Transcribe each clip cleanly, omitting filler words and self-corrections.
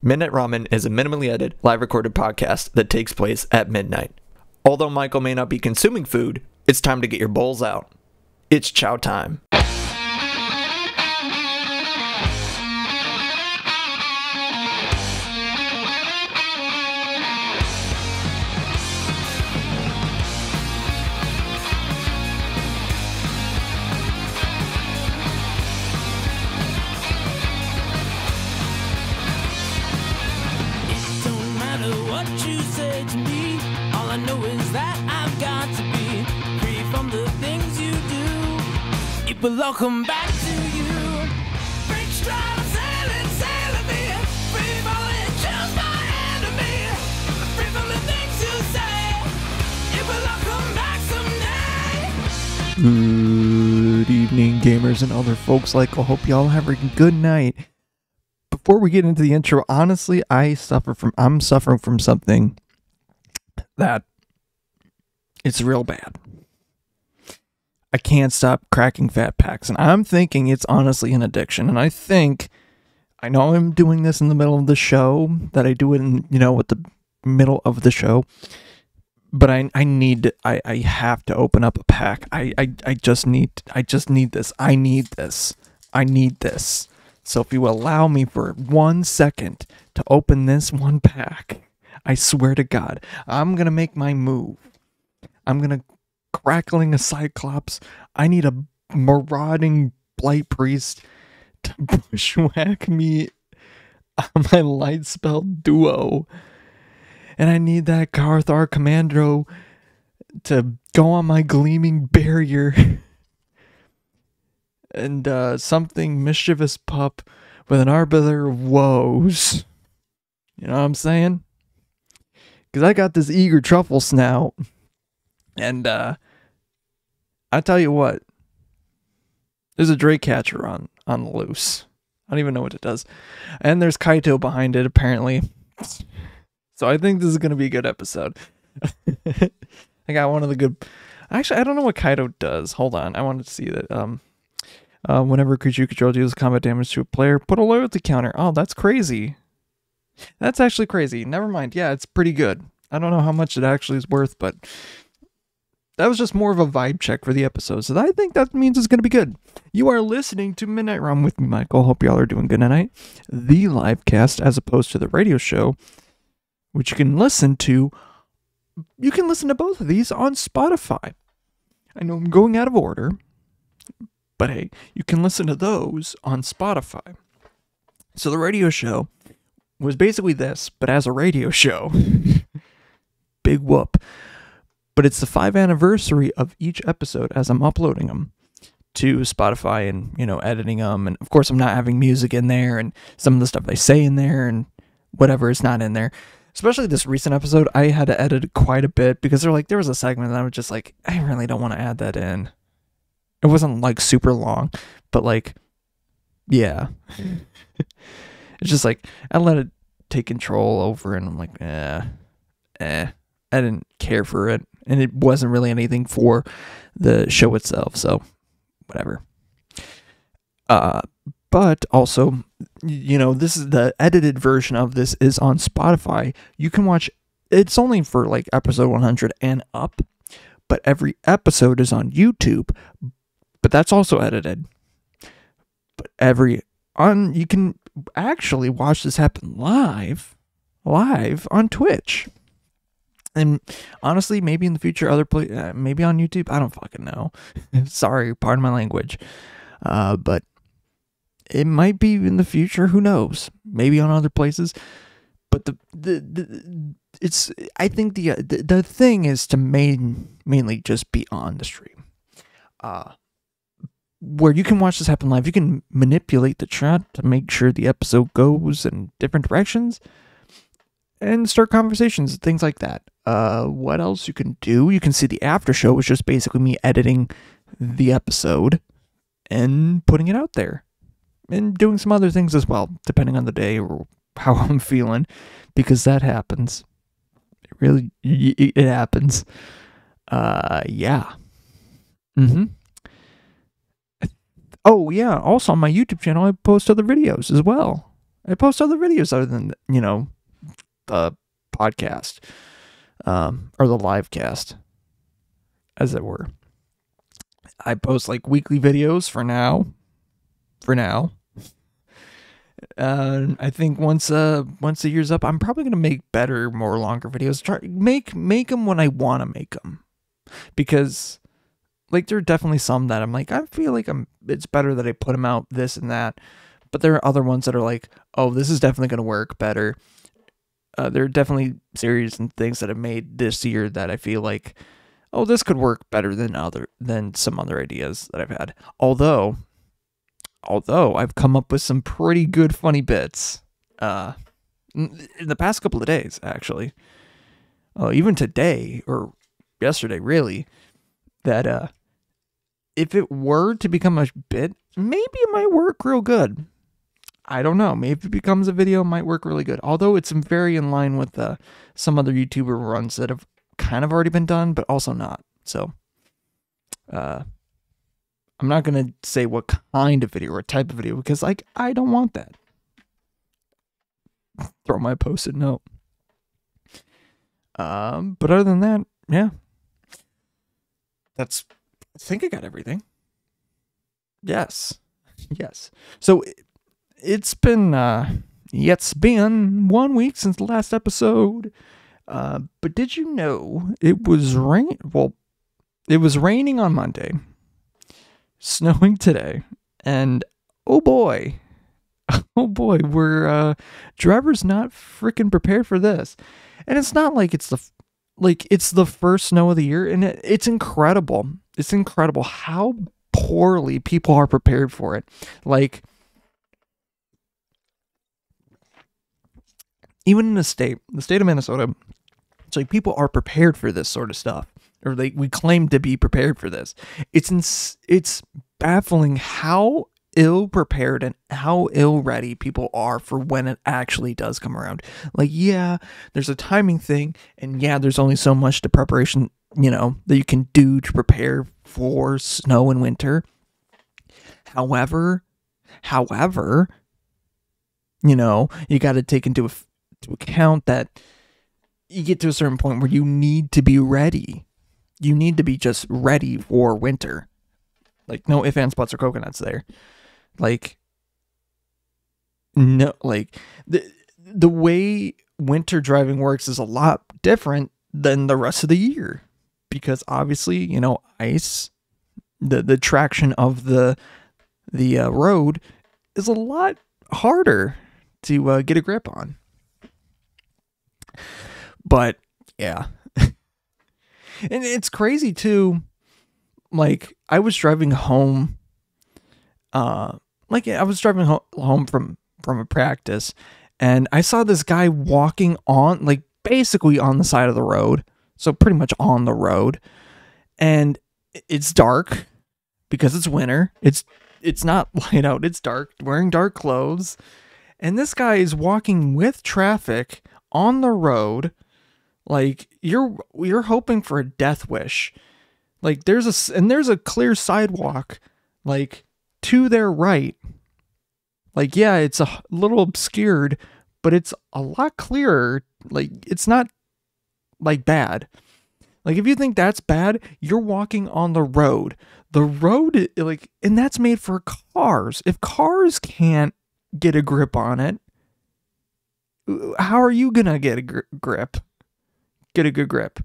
Midnight Ramen is a minimally edited, live recorded podcast that takes place at midnight. Although Michael may not be consuming food, it's time to get your bowls out. It's chow time. But I'll come back to you. Big stride, sailing me. Free falling, choose my enemy. Free from the things you say. It will all come back someday. Good evening, gamers and other folks. I hope y'all have a good night. Before we get into the intro, honestly, I'm suffering from something that it's real bad. I can't stop cracking fat packs, and I'm thinking it's honestly an addiction. And I know I'm doing this in the middle of the show, that I do it in, at the middle of the show, but I have to open up a pack. I just need this. I need this. So if you allow me for 1 second to open this one pack, I swear to God, I'm going to make my move. I'm going to crackling a cyclops. I need a marauding blight priest to bushwhack me on my light spell duo. And I need that Carthar commando to go on my gleaming barrier. And something mischievous pup with an arbiter of woes. You know what I'm saying? Because I got this eager truffle snout. And I tell you what, there's a Drake catcher on the loose. I don't even know what it does. And there's Kaito behind it, apparently. So I think this is going to be a good episode. I got one of the good... Actually, I don't know what Kaito does. Hold on, I wanted to see that. Whenever a creature you control deals combat damage to a player, put a loyalty counter. Oh, that's crazy. That's actually crazy. Never mind. Yeah, it's pretty good. I don't know how much it actually is worth, but... that was just more of a vibe check for the episode, so I think that means it's going to be good. You are listening to Midnight Rum with me, Michael. Hope y'all are doing good tonight. The Livecast, as opposed to the radio show, which you can listen to. You can listen to both of these on Spotify. I know I'm going out of order, but hey, you can listen to those on Spotify. So the radio show was basically this, but as a radio show. Big whoop. But it's the 5th anniversary of each episode as I'm uploading them to Spotify and, editing them. And of course, I'm not having music in there and some of the stuff I say in there and whatever is not in there. Especially this recent episode, I had to edit quite a bit because there was a segment that I was just like, I really don't want to add that in. It wasn't super long, but yeah. It's just I let it take control over and I'm like, I didn't care for it. And it wasn't really anything for the show itself, so whatever. But also, this is the edited version of this is on Spotify. You can watch, it's only for episode 100 and up, but every episode is on YouTube, but that's also edited. But you can actually watch this happen live on Twitch. And honestly, maybe in the future, maybe on YouTube. I don't fucking know. Sorry, pardon my language. But it might be in the future. Who knows? Maybe on other places. But I think the thing is to mainly just be on the stream. Where you can watch this happen live. You can manipulate the chat to make sure the episode goes in different directions. And start conversations, things like that. What else you can do? You can see the after show, which is just basically me editing the episode and putting it out there. And doing some other things as well, depending on the day or how I'm feeling. Because that happens. It happens. Yeah. Oh, yeah. Also on my YouTube channel, I post other videos as well. I post other videos other than, the podcast, or the live cast, as it were. I post like weekly videos for now. I think once the year's up, I'm probably gonna make better, more longer videos. Try make them when I want to make them, because like there are definitely some that I'm like, I feel like it's better that I put them out, this and that. But there are other ones that are like, oh, this is definitely gonna work better. There are definitely series and things that I've made this year that I feel like, oh, this could work better than some other ideas that I've had. Although I've come up with some pretty good funny bits in the past couple of days, actually. Even today or yesterday, really, that if it were to become a bit, maybe it might work real good. I don't know. Maybe if it becomes a video, it might work really good. Although it's very in line with some other YouTuber runs that have kind of already been done, but also not. So, I'm not going to say what kind of video or type of video, because like, I don't want that. Throw my post-it note. But other than that, yeah. I think I got everything. Yes. So it's been 1 week since the last episode. But did you know it was it was raining on Monday, snowing today, and oh boy, were drivers not freaking prepared for this. And it's not like it's the first snow of the year, and it's incredible. It's incredible how poorly people are prepared for it. Like, even in the state of Minnesota, it's like people are prepared for this sort of stuff, or we claim to be prepared for this. It's baffling how ill prepared and how ill ready people are for when it actually does come around. Like, yeah, there's a timing thing, and yeah, there's only so much to preparation, that you can do to prepare for snow and winter. However, you got to take into account that you get to a certain point where you need to be ready. You need to be just ready for winter. Like, no ifs, ands, buts, or coconuts there. Like, no, like, the way winter driving works is a lot different than the rest of the year. Because obviously, ice, the traction of the road is a lot harder to get a grip on. But yeah, and it's crazy too. Like, I was driving home, home from a practice, and I saw this guy walking on, like, basically on the side of the road, so pretty much on the road, and it's dark because it's winter. It's not light out. It's dark, wearing dark clothes, and this guy is walking with traffic on the road. Like, you're hoping for a death wish. Like, there's a clear sidewalk, like, to their right. Like, yeah, it's a little obscured, but it's a lot clearer. Like, it's not, like, bad. Like, if you think that's bad, you're walking on the road. The road, like, and that's made for cars. If cars can't get a grip on it, how are you gonna get a grip? Get a good grip?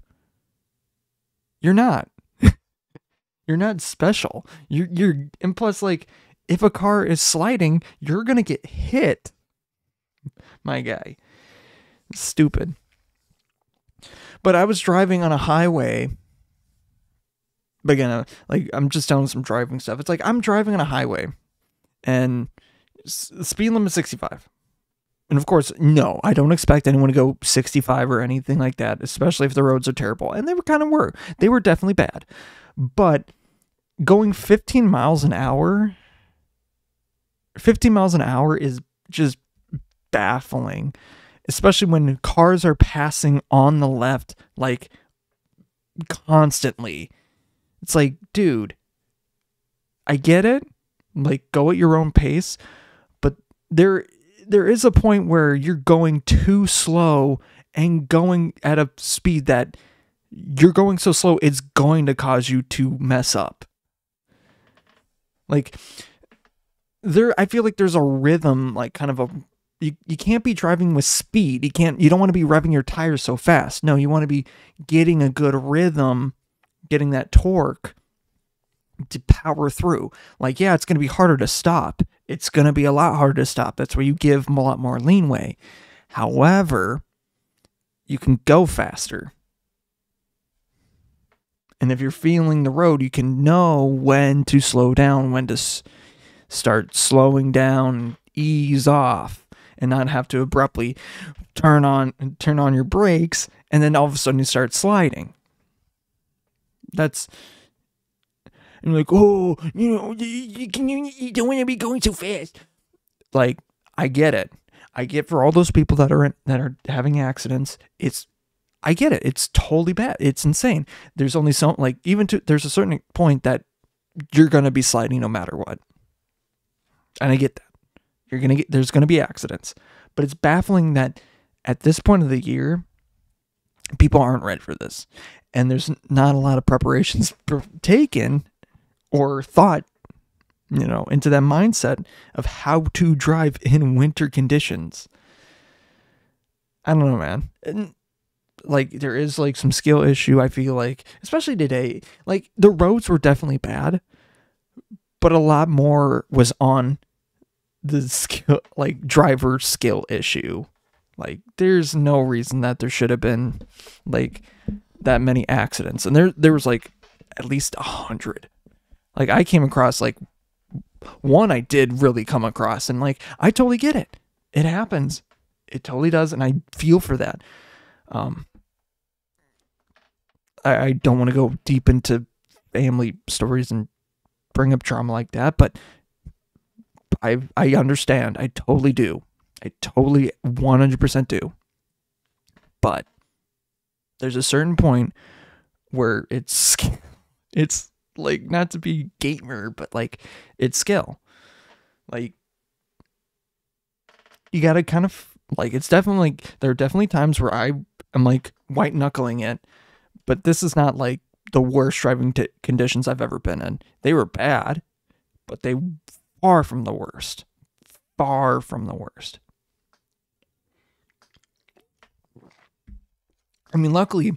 You're not. You're not special. And plus, like, if a car is sliding, you're gonna get hit. My guy. Stupid. But I was driving on a highway. But again, like, I'm just telling some driving stuff. It's like, I'm driving on a highway, and the speed limit is 65. And of course, no, I don't expect anyone to go 65 or anything like that, especially if the roads are terrible. And they were. They were definitely bad. But going 15 miles an hour is just baffling, especially when cars are passing on the left, like, constantly. It's like, dude, I get it. Like, go at your own pace, but there is a point where you're going too slow and going at a speed that you're going so slow, it's going to cause you to mess up. Like, I feel like there's a rhythm, like kind of a, you can't be driving with speed. You don't want to be revving your tires so fast. No, you want to be getting a good rhythm, getting that torque to power through. Like, yeah, it's going to be harder to stop. It's going to be a lot harder to stop. That's where you give a lot more leeway. However, you can go faster. And if you're feeling the road, you can know when to slow down, when to start slowing down, ease off, and not have to abruptly turn on your brakes, and then all of a sudden you start sliding. And you're like, oh, you don't want to be going so fast. Like, I get it. I get for all those people that are having accidents. I get it. It's totally bad. It's insane. There's only so, like, there's a certain point that you're going to be sliding no matter what. And I get that. There's going to be accidents. But it's baffling that at this point of the year, people aren't ready for this. And there's not a lot of preparations taken or thought, into that mindset of how to drive in winter conditions. I don't know, man. And, like, there is, like, some skill issue, I feel like, especially today. Like, the roads were definitely bad, but a lot more was on the skill, like, driver skill issue. Like, there's no reason that there should have been, like, that many accidents. And there was, like, at least 100. Like, I came across, like, one I did really come across, and, like, I totally get it. It happens. It totally does, and I feel for that. I don't want to go deep into family stories and bring up trauma like that, but I understand. I totally do. I totally 100% do. But there's a certain point where it's like, not to be gamer, but, like, it's skill. Like, you gotta kind of, like, it's definitely, like, there are definitely times where I am, like, white knuckling it. But this is not, like, the worst driving conditions I've ever been in. They were bad, but they far from the worst. Far from the worst. I mean, luckily,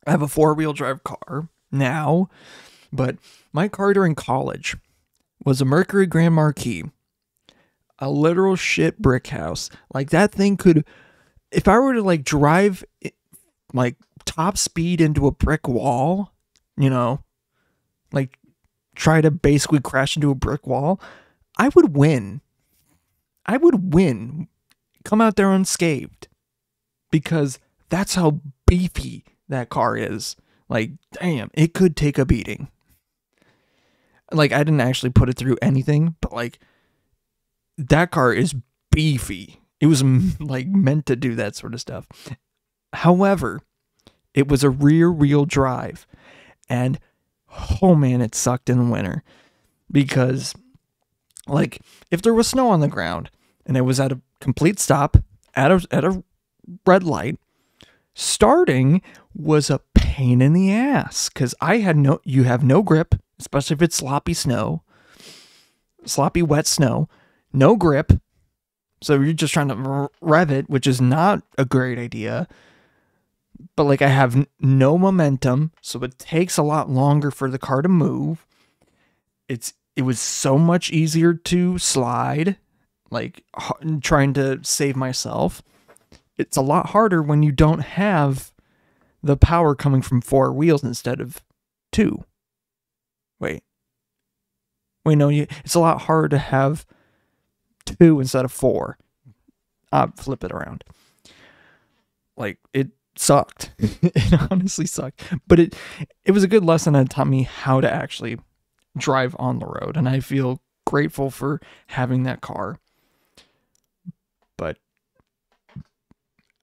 I have a 4-wheel drive car now, but my car during college was a Mercury Grand Marquis. A literal shit brick house. Like, that thing could, if I were to, like, drive, like, top speed into a brick wall, like, try to basically crash into a brick wall, I would win. Come out there unscathed. Because that's how beefy that car is. Like, damn, it could take a beating. Like, I didn't actually put it through anything, but, like, that car is beefy. It was, like, meant to do that sort of stuff. However, it was a rear-wheel drive, and oh man, it sucked in the winter, because, like, if there was snow on the ground and it was at a complete stop at a red light, starting was a pain in the ass, because you have no grip, especially if it's sloppy wet snow, no grip, so you're just trying to rev it, which is not a great idea. But, like, I have no momentum, so it takes a lot longer for the car to move. It was so much easier to slide, like, trying to save myself. It's a lot harder when you don't have the power coming from 4 wheels instead of 2. Wait, no, it's a lot harder to have 2 instead of 4. Flip it around. Like, it sucked. It honestly sucked. But it was a good lesson, and it taught me how to actually drive on the road. And I feel grateful for having that car. But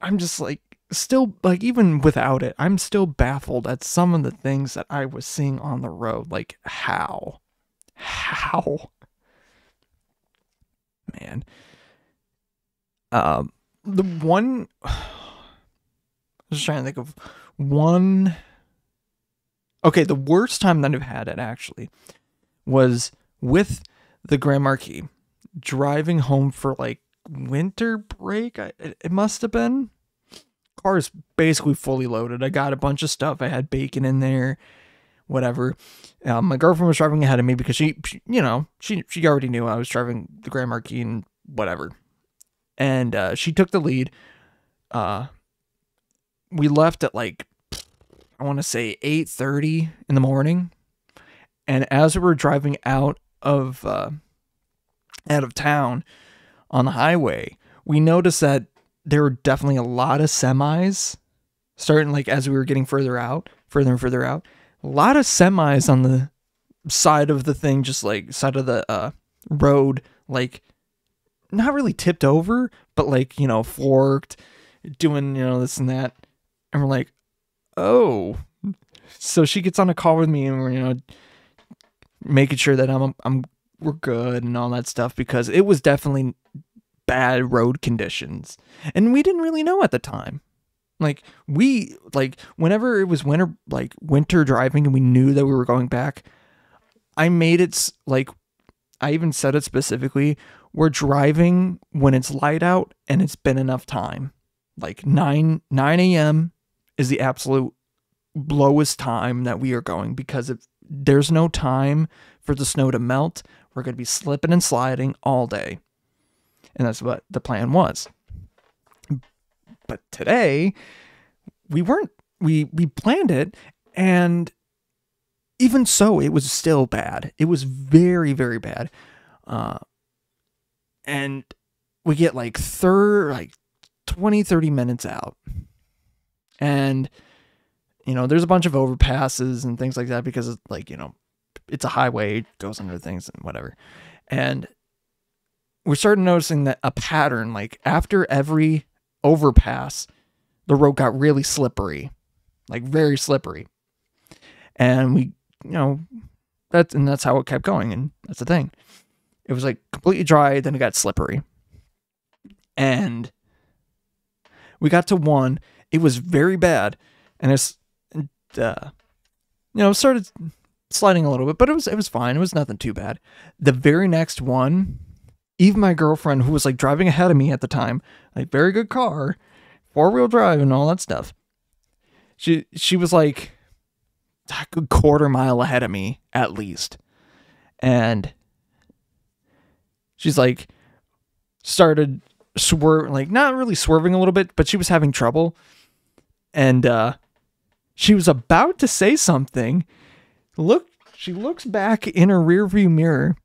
I'm just, like, still, like, even without it, I'm still baffled at some of the things that I was seeing on the road. Like, how? Man. The one, I was trying to think of one. Okay, the worst time that I've had it actually was with the Grand Marquis, driving home for like winter break. It must have been. Car is basically fully loaded. I got a bunch of stuff. I had bacon in there, whatever. My girlfriend was driving ahead of me because she already knew I was driving the Grand Marquis and whatever. And she took the lead. We left at like, I want to say 8:30 in the morning. And as we were driving out of town on the highway, we noticed that there were definitely a lot of semis starting, like, as we were getting further and further out, a lot of semis on the side of the thing, just like side of the road, like not really tipped over, but like, forked, doing, this and that. And we're like, oh. So she gets on a call with me and we're, making sure that we're good and all that stuff, because it was definitely bad road conditions. And we didn't really know at the time. Whenever it was winter driving and we knew that we were going back, I made it I even said it specifically, we're driving when it's light out and it's been enough time. Like 9 a.m. is the absolute lowest time that we are going, because if there's no time for the snow to melt, we're going to be slipping and sliding all day. And that's what the plan was. But today, we planned it, and even so, it was still bad. It was very, very bad. And we get 20, 30 minutes out. And, there's a bunch of overpasses and things like that, because it's it's a highway, it goes under things and whatever. And we started noticing that a pattern, after every overpass, the road got really slippery, very slippery. And we, that's how it kept going. And that's the thing. It was completely dry, then it got slippery. And we got to one, it was very bad. And started sliding a little bit, but it was fine. It was nothing too bad. The very next one, even my girlfriend, who was driving ahead of me at the time, very good car, 4-wheel drive and all that stuff. She was a good quarter mile ahead of me at least. And she's started not really swerving a little bit, but she was having trouble. And she was about to say something. She looks back in her rearview mirror.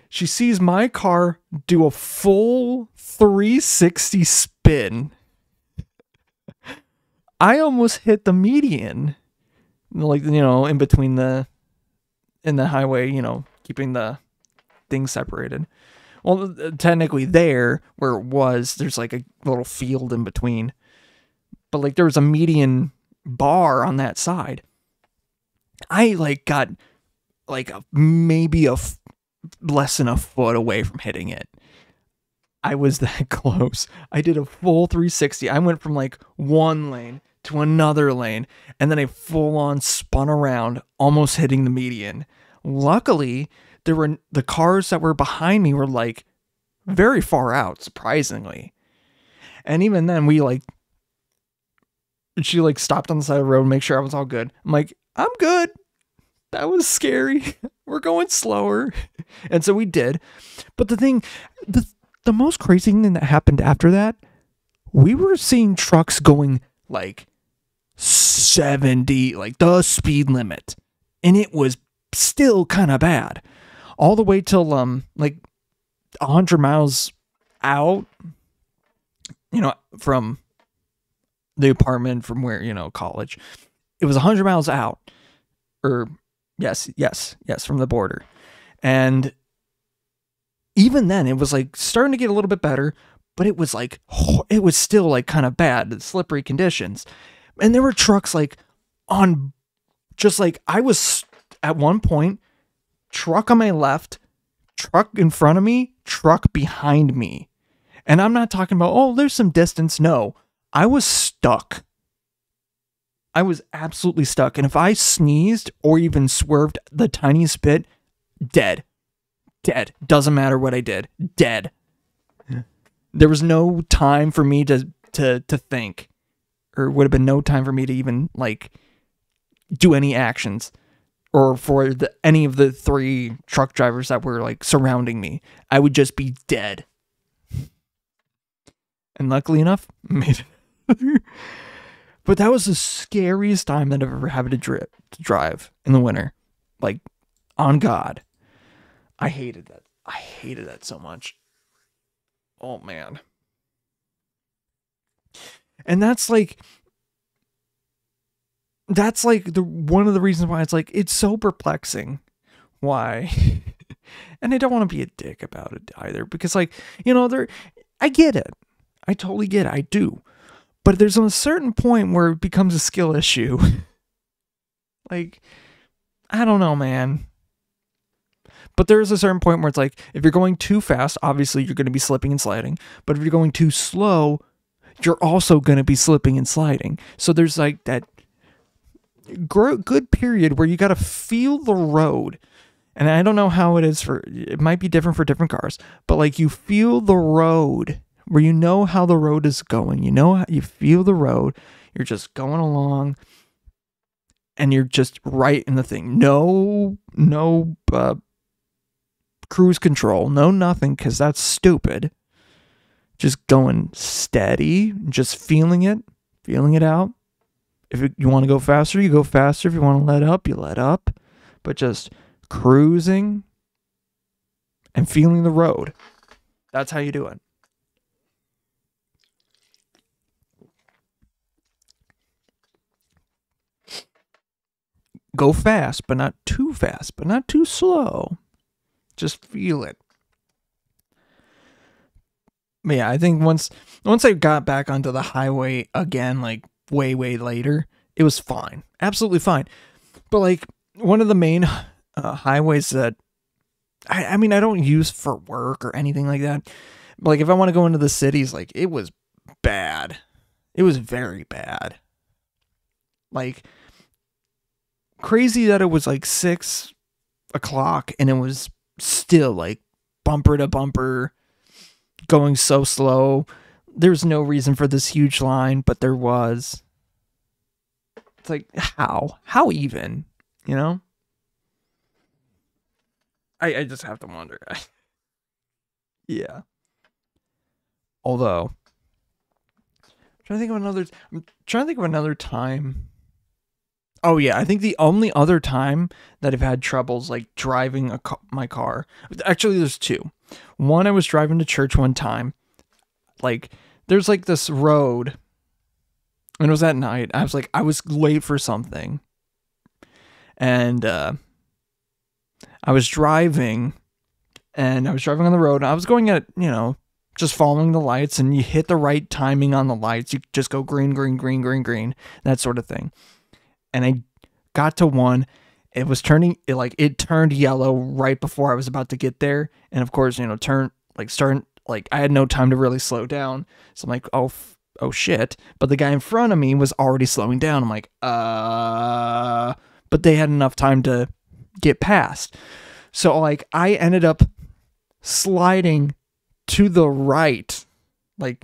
She sees my car do a full 360 spin. I almost hit the median, in between in the highway, keeping the things separated. Well, technically there where it was, there's a little field in between, but there was a median bar on that side. I got maybe less than a foot away from hitting it. I was that close. I did a full 360. I went from one lane to another lane, and then I full on spun around, almost hitting the median. Luckily, the cars that were behind me were very far out, surprisingly. And even then, she stopped on the side of the road to make sure I was all good. I'm I'm good. That was scary. We're going slower. And so we did. But the most crazy thing that happened after that, we were seeing trucks going 70, the speed limit. And it was still kind of bad. All the way till 100 miles out, from the apartment, from where, college. It was 100 miles out. Or yes, from the border. And even then, it was starting to get a little bit better, but it was it was still kind of bad, the slippery conditions. And there were trucks on, just I was at one point, truck on my left, truck in front of me, truck behind me. And I'm not talking about, oh, there's some distance. No, I was stuck. I was absolutely stuck. And if I sneezed or even swerved the tiniest bit, dead. Dead. Doesn't matter what I did. Dead. There was no time for me to think. Or would have been no time for me to even, like, do any actions. Or for any of the 3 truck drivers that were, like, surrounding me. I would just be dead. And luckily enough, made it. But that was the scariest time that I've ever had to drive in the winter. Like, on God. I hated that. I hated that so much. Oh, man. And that's like one of the reasons why it's so perplexing. Why? And I don't want to be a dick about it either, because, like, you know, I get it. I totally get it. I do. But there's a certain point where it becomes a skill issue. Like, I don't know, man. But there's a certain point where it's like, if you're going too fast, obviously you're going to be slipping and sliding. But if you're going too slow, you're also going to be slipping and sliding. So there's like that good period where you got to feel the road. And I don't know how it is it might be different for different cars, but like you feel the road where you know how the road is going. You know how you feel the road. You're just going along and you're just right in the thing. No cruise control, no nothing, because that's stupid. Just going steady, just feeling it out. If you want to go faster, you go faster. If you want to let up, you let up. But just cruising and feeling the road. That's how you do it. Go fast, but not too fast, but not too slow. Just feel it. But yeah, I think once I got back onto the highway again, like way later, it was fine. Absolutely fine. But like one of the main highways that I mean, I don't use for work or anything like that. But like if I want to go into the cities, like it was bad. It was very bad. Like crazy that it was like 6 o'clock and it was still like bumper to bumper going so slow. There's no reason for this huge line, but there was. It's like, how even, you know? I just have to wonder. Yeah. Although I'm trying to think of another time. Oh yeah, I think the only other time that I've had troubles like driving my car. Actually, there's 2. One, I was driving to church one time. Like, there's like this road, and it was at night. I was late for something, and I was driving on the road. And I was going at, you know, just following the lights, and you hit the right timing on the lights. You just go green, that sort of thing. And I got to one, it turned yellow right before I was about to get there. And of course, you know, I had no time to really slow down. So I'm like, oh shit. But the guy in front of me was already slowing down. I'm like, but they had enough time to get past. So like I ended up sliding to the right, and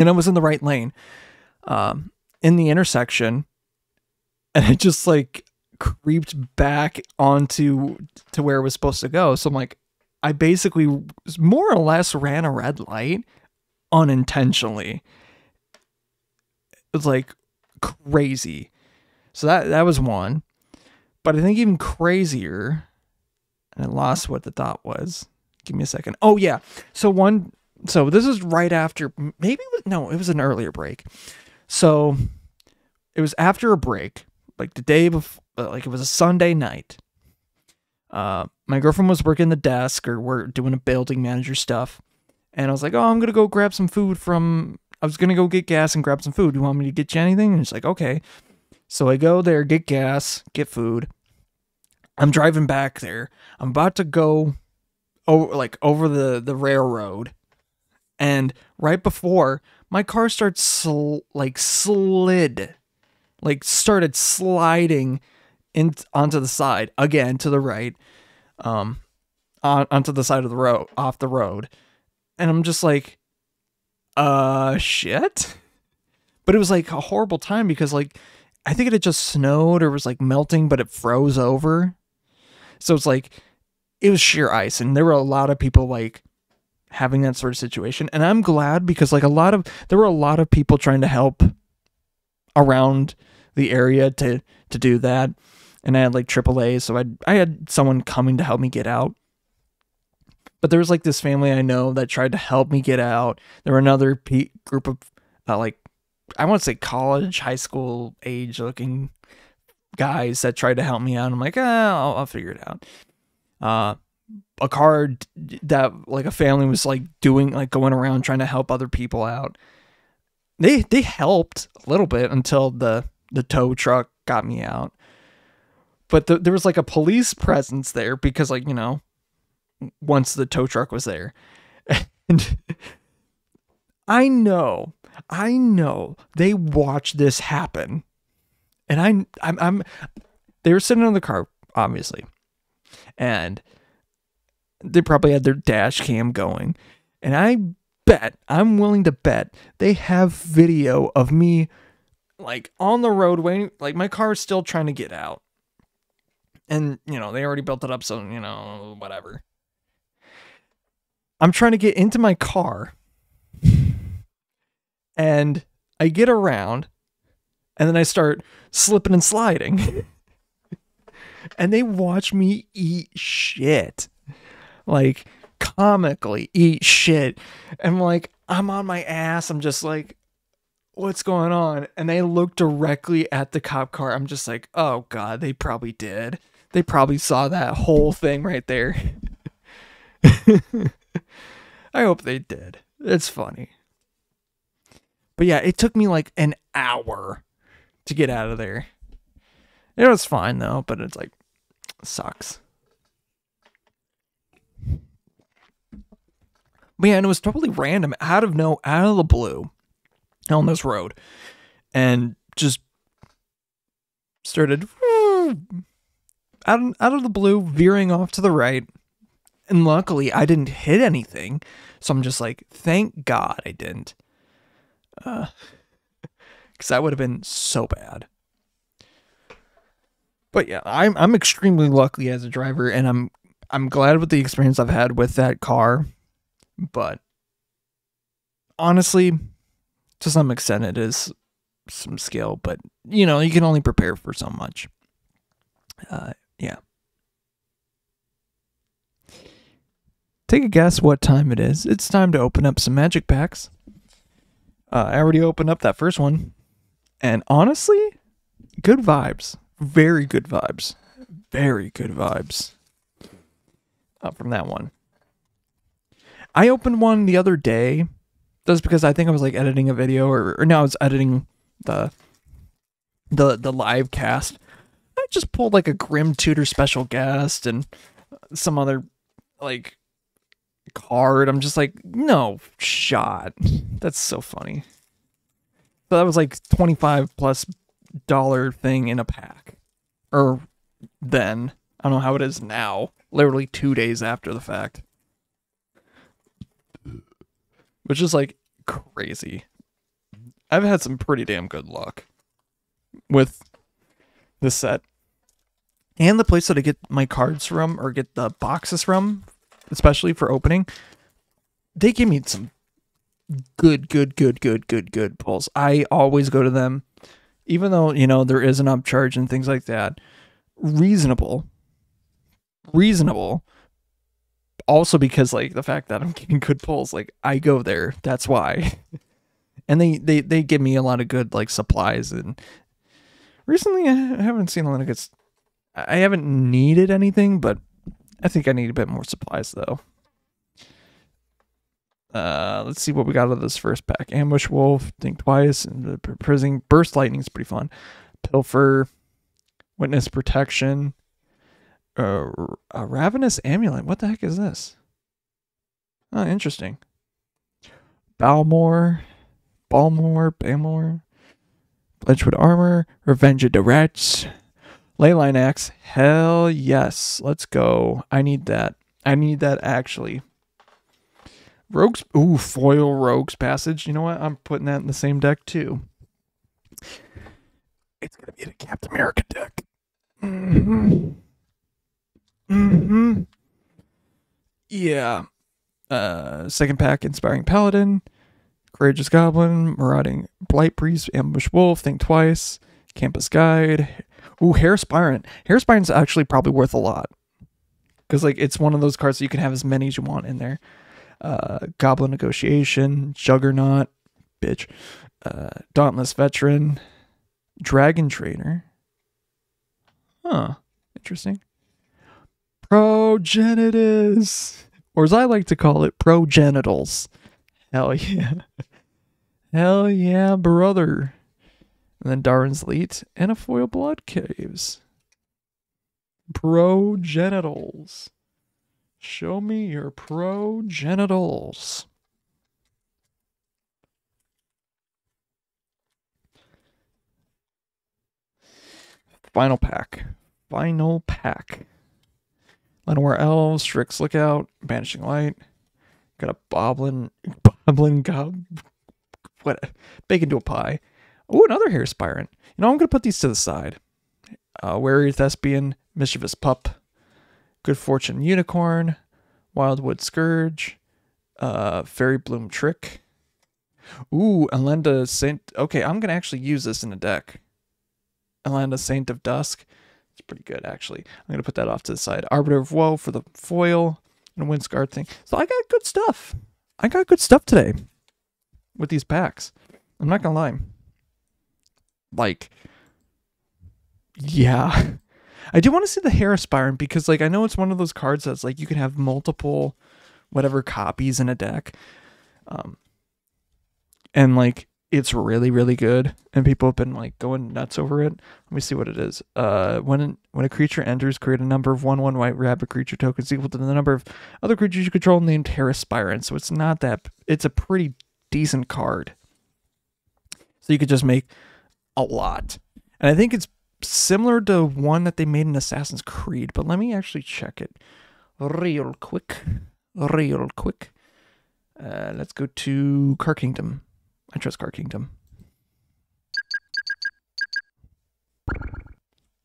I was in the right lane. In the intersection, and it just like creeped back onto where it was supposed to go. So I'm like, I basically more or less ran a red light unintentionally. It was like crazy. So that was one. But I think even crazier, and I lost what the thought was. Give me a second. Oh yeah. So this is right after, it was an earlier break. So it was after a break, like the day before, like it was a Sunday night. My girlfriend was working the desk, or we're doing a building manager stuff. And I was like, oh, I'm going to go grab some food I was going to go get gas and grab some food. You want me to get you anything? And she's like, okay. So I go there, get gas, get food. I'm driving back there. I'm about to go over the railroad, and right before my car started started sliding onto the side again, to the right, onto the side of the road, off the road. And I'm just like, shit. But it was like a horrible time because like, I think it had just snowed or was like melting, but it froze over. So it's like, it was sheer ice. And there were a lot of people like having that sort of situation. And I'm glad because like there were a lot of people trying to help around the area to do that. And I had like AAA. So I had someone coming to help me get out. But there was like this family I know that tried to help me get out. There were another group of like, I want to say college, high school age looking guys that tried to help me out. I'm like, I'll figure it out. A car that like a family was like doing, like going around trying to help other people out. They helped a little bit until the tow truck got me out. But there was like a police presence there because like, you know, once the tow truck was there. And I know they watched this happen. And they were sitting in the car, obviously. And they probably had their dash cam going. And I'm willing to bet they have video of me like on the road waiting, like my car is still trying to get out. And, you know, they already built it up, so, you know, whatever. I'm trying to get into my car. And I get around. And then I start slipping and sliding. And they watch me eat shit. Like, comically eat shit. And like, I'm on my ass. I'm just like, what's going on? And they look directly at the cop car. I'm just like, oh God, they probably did. They probably saw that whole thing right there. I hope they did. It's funny. But yeah, it took me like an hour to get out of there. It was fine though, but it's like, sucks. But yeah, and it was totally random, out of the blue, on this road, and just started out of the blue, veering off to the right. And luckily, I didn't hit anything, so I'm just like, thank God I didn't, because that would have been so bad. But yeah, I'm extremely lucky as a driver, and I'm glad with the experience I've had with that car. But honestly, to some extent, it is some skill. But you know, you can only prepare for so much. Yeah. Take a guess what time it is. It's time to open up some magic packs. I already opened up that first one, and honestly, good vibes. Very good vibes. Very good vibes. From that one. I opened one the other day. That's because I think I was like editing a video, or no, I was editing the live cast. I just pulled like a Grim Tutor special guest and some other like card. I'm just like, no shot. That's so funny. So that was like $25+ thing in a pack. Or then. I don't know how it is now. Literally 2 days after the fact. Which is like crazy. I've had some pretty damn good luck with this set. And the place that I get my cards from, or get the boxes from, especially for opening, they give me some good pulls. I always go to them, even though, you know, there is an upcharge and things like that. Reasonable. Also because, like, the fact that I'm getting good pulls, like, I go there. That's why. And they give me a lot of good, like, supplies. And recently, I haven't seen a lot of good... I haven't needed anything, but I think I need a bit more supplies, though. Let's see what we got out of this first pack. Ambush Wolf, Think Twice, and the Prison Burst Lightning is pretty fun. Pilfer, Witness Protection, a Ravenous Amulet. What the heck is this? Oh, interesting. Balmore, Balmore, Blanchwood Armor, Revenge of the Rats, Leyline Axe. Hell yes. Let's go. I need that. I need that actually. Rogues. Ooh, foil Rogues Passage. You know what? I'm putting that in the same deck too. It's going to be the Captain America deck. Yeah. Second pack, Inspiring Paladin, Courageous Goblin, Marauding Blight Priest, Ambush Wolf, Think Twice, Campus Guide. Ooh, Hair Spirant. Hair Spirant's actually probably worth a lot. Because, like, it's one of those cards that you can have as many as you want in there. Goblin Negotiation, Juggernaut, bitch. Dauntless Veteran, Dragon Trainer. Huh. Interesting. Progenitus. Or as I like to call it, progenitals. Hell yeah. Hell yeah, brother. And then Darren's Leet and a foil Blood Caves. Progenitals. Show me your progenitals. Final pack. Final pack. Llanowar Elves, Strix Lookout, Banishing Light. Got a Boblin Gob. What? Bake into a pie. Oh, another Hair Spirant. You know, I'm going to put these to the side. Wary Thespian, Mischievous Pup, Good Fortune Unicorn, Wildwood Scourge, Fairy Bloom Trick. Ooh, Elenda Saint. Okay, I'm going to actually use this in a deck. Elenda Saint of Dusk. It's pretty good, actually. I'm going to put that off to the side. Arbiter of Woe for the foil and a Windscarred thing. So I got good stuff. I got good stuff today with these packs. I'm not going to lie. Like, yeah. I do want to see the Hair Aspirant because, like, I know it's one of those cards that's, like, you can have multiple whatever copies in a deck. And, like, it's really, really good. And people have been, like, going nuts over it. Let me see what it is. When a creature enters, create a number of 1/1 white rabbit creature tokens equal to the number of other creatures you control named Hair Aspirant. So it's not that... It's a pretty decent card. So you could just make a lot. And I think it's similar to one that they made in Assassin's Creed, but let me actually check it real quick. Let's go to Car Kingdom. I trust Car Kingdom.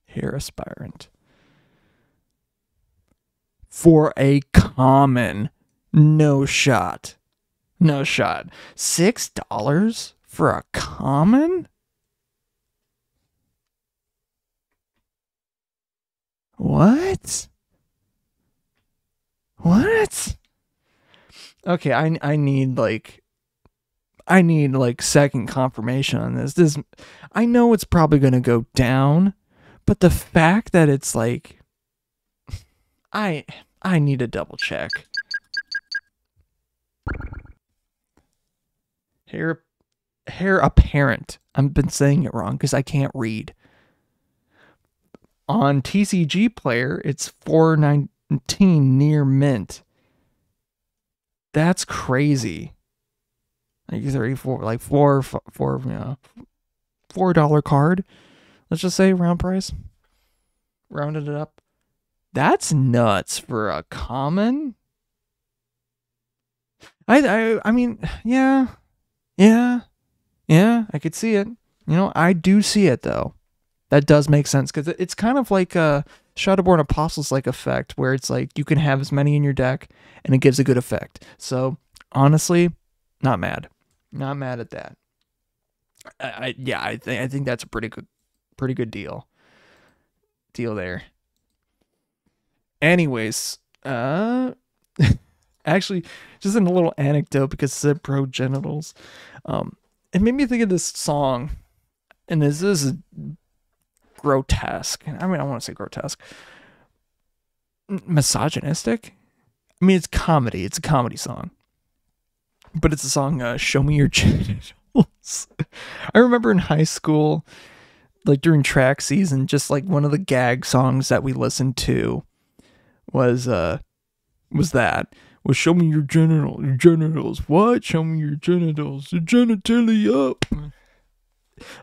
Hair Aspirant. For a common. No shot. $6 for a common? What? Okay, I need second confirmation on this. I know it's probably gonna go down, but the fact that it's like I need to double check. Hair Apparent. I've been saying it wrong because I can't read. On TCG Player, it's $4.19 near mint. That's crazy. Like $4 card. Let's just say round price. Rounded it up. That's nuts for a common. I mean, yeah, I could see it. You know, I do see it though. That does make sense because it's kind of like a Shadowborn Apostles like effect where it's like you can have as many in your deck and it gives a good effect. So honestly, not mad at that. I think that's a pretty good deal there. Anyways, actually, just in a little anecdote because it said progenitals, it made me think of this song, and this is grotesque. I mean, I want to say grotesque, misogynistic. I mean, it's comedy. It's a comedy song, but it's a song. Show me your genitals. I remember in high school, like during track season, just like one of the gag songs that we listened to was Well, show me your genitals. What? Show me your genitals. The genitalia up.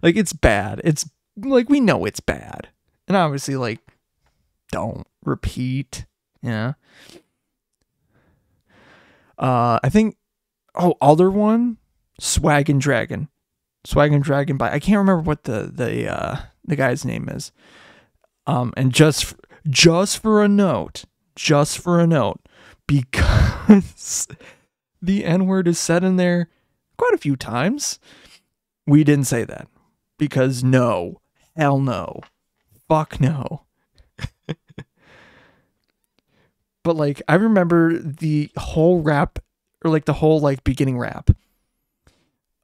Like, it's bad. It's like, we know it's bad. And obviously, like, don't repeat. Yeah. I think, other one, Swag and Dragon by, I can't remember what the guy's name is. And just for a note, because the N-word is said in there quite a few times, we didn't say that. Because no, hell no, fuck no. But like, I remember the whole rap, or like the whole like beginning rap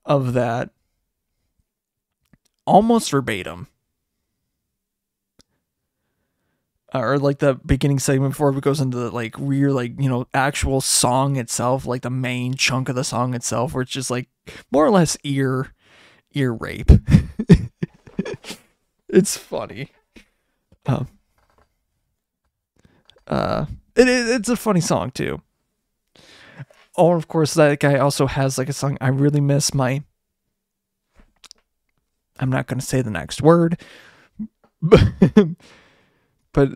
of that, almost verbatim. Or like the beginning segment before it goes into the like real, like, you know, actual song itself, like the main chunk of the song itself, where it's just like more or less ear rape. It's funny. It's a funny song too. Oh, of course, that guy also has like a song, I really miss my, I'm not going to say the next word, but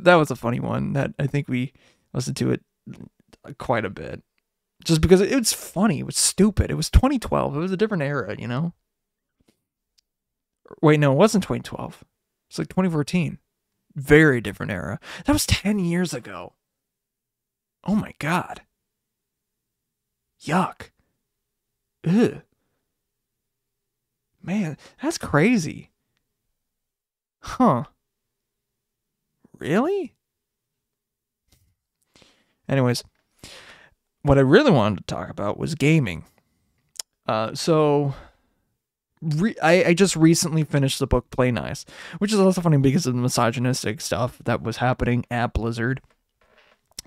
that was a funny one that I think we listened to it quite a bit. Just because it was funny. It was stupid. It was 2012. It was a different era, you know? Wait, no, it wasn't 2012. It's like 2014. Very different era. That was 10 years ago. Oh my God. Yuck. Ugh. Man, that's crazy. Huh. Really? Anyways, what I really wanted to talk about was gaming. I just recently finished the book Play Nice, which is also funny because of the misogynistic stuff that was happening at Blizzard.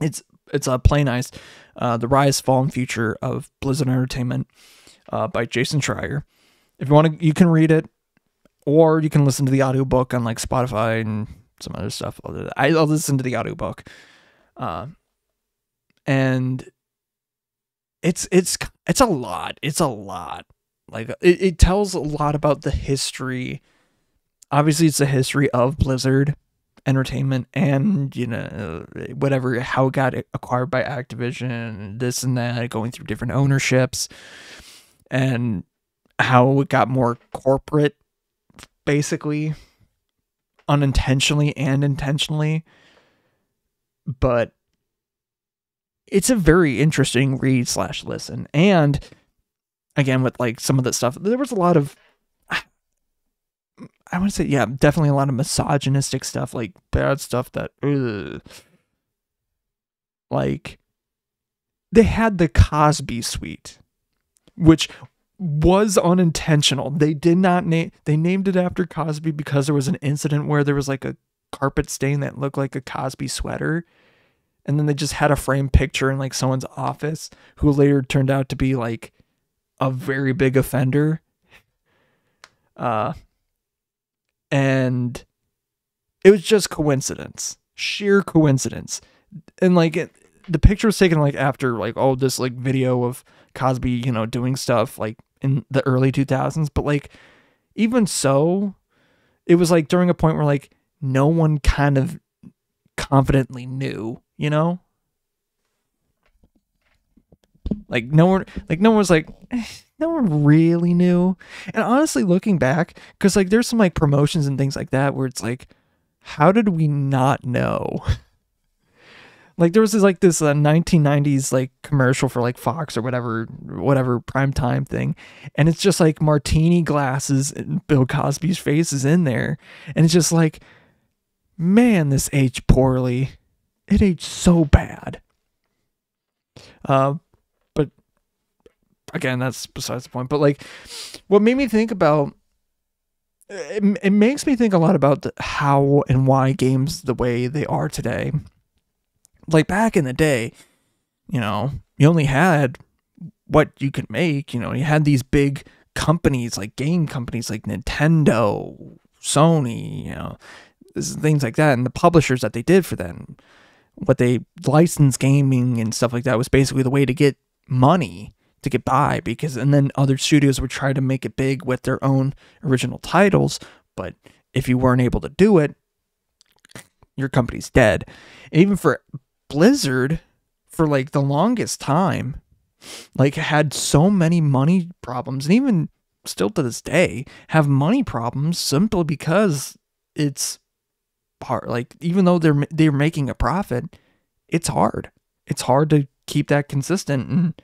It's a Play Nice, The Rise, Fall, and Future of Blizzard Entertainment by Jason Schreier. If you want to, you can read it, or you can listen to the audiobook on like Spotify and some other stuff. I'll listen to the audiobook. And it's a lot. It's a lot. Like it tells a lot about the history. Obviously, it's the history of Blizzard Entertainment and, you know, whatever, how it got acquired by Activision, this and that, going through different ownerships, and how it got more corporate, basically, unintentionally and intentionally. But it's a very interesting read / listen. And again, with like some of the stuff, there was a lot of, I want to say, yeah, definitely a lot of misogynistic stuff, like bad stuff that, like, they had the Cosby Suite, which was unintentional. They did not name, they named it after Cosby because there was an incident where there was like a carpet stain that looked like a Cosby sweater. And then they just had a framed picture in like someone's office who later turned out to be like a very big offender. And it was just coincidence, sheer coincidence. And like the picture was taken like after like, oh, this like video of Cosby, you know, doing stuff like in the early 2000s. But like, even so, it was like during a point where like no one kind of confidently knew, you know? Like no one was like, no one really knew. And honestly, looking back, because like there's some like promotions and things like that where it's like, how did we not know? Like there was this 1990s like commercial for like Fox or whatever primetime thing, and it's just like martini glasses and Bill Cosby's face is in there, and it's just like, man, this aged poorly. It aged so bad. But again, that's besides the point. But like, what made me think about it makes me think a lot about how and why games the way they are today. Like back in the day, you know, you only had what you could make. You know, you had these big companies, like game companies, like Nintendo, Sony, you know, things like that, and the publishers that they did for them. what they licensed gaming and stuff like that was basically the way to get money, to get by, because, and then other studios would try to make it big with their own original titles, but if you weren't able to do it, your company's dead. And even for Blizzard, for like the longest time, like had so many money problems, and even still to this day have money problems simply because it's hard. Like, even though they're making a profit, it's hard. It's hard to keep that consistent, and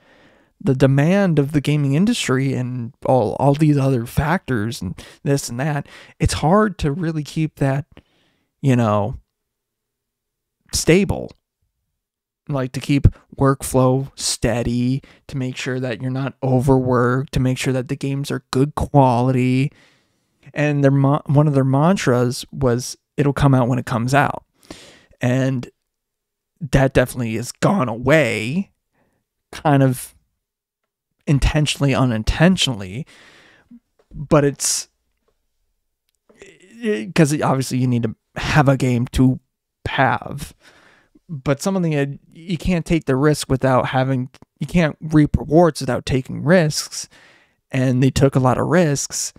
the demand of the gaming industry and all these other factors and this and that, it's hard to really keep that, you know, stable. Like, to keep workflow steady, to make sure that you're not overworked, to make sure that the games are good quality. And their one of their mantras was, it'll come out when it comes out. And that definitely has gone away, kind of intentionally, unintentionally. But it's because obviously you need to have a game to have. But something that you can't take the risk without having, you can't reap rewards without taking risks. And they took a lot of risks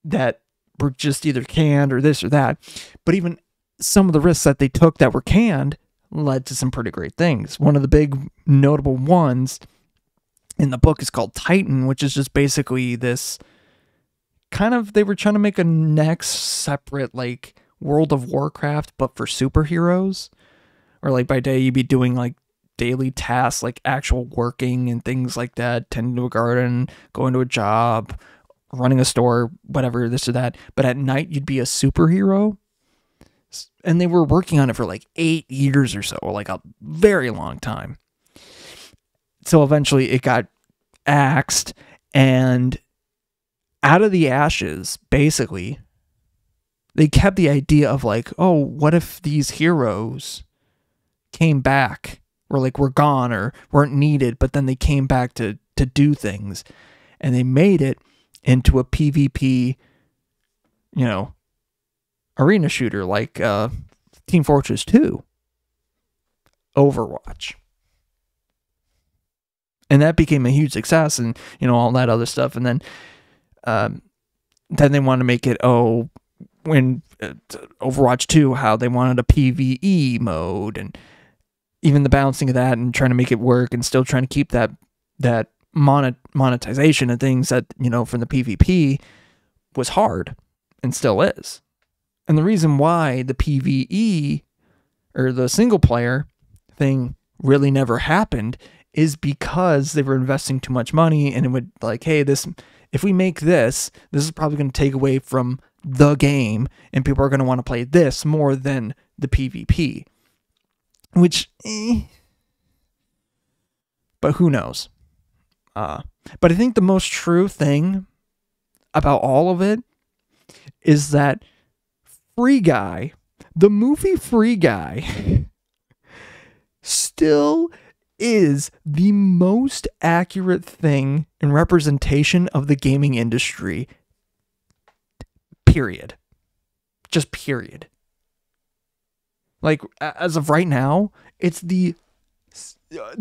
that were just either canned or this or that. But even some of the risks that they took that were canned led to some pretty great things. One of the big notable ones in the book is called Titan, which is just basically this kind of, they were trying to make a next separate like World of Warcraft, but for superheroes. Or like by day you'd be doing like daily tasks, like actual working and things like that, tending to a garden, going to a job, running a store, whatever, this or that. But at night you'd be a superhero. And they were working on it for like 8 years or so, like a very long time. So eventually it got axed, and out of the ashes, basically, they kept the idea of like, oh, what if these heroes came back, or like were gone or weren't needed, but then they came back to do things, and they made it into a PvP, you know, arena shooter like Team Fortress 2, Overwatch. And that became a huge success, and you know, all that other stuff. And then they wanted to make it, when Overwatch 2, how they wanted a PvE mode, and even the balancing of that, and trying to make it work, and still trying to keep that monetization and things that, you know, from the PvP was hard, and still is. And the reason why the PvE or the single player thing really never happened is because they were investing too much money, and it would like, hey, if we make this is probably going to take away from the game, and people are going to want to play this more than the PvP. Which, but who knows? But I think the most true thing about all of it is that Free Guy, the movie Free Guy, still is the most accurate thing in representation of the gaming industry. Period. Just period. Like, as of right now, it's the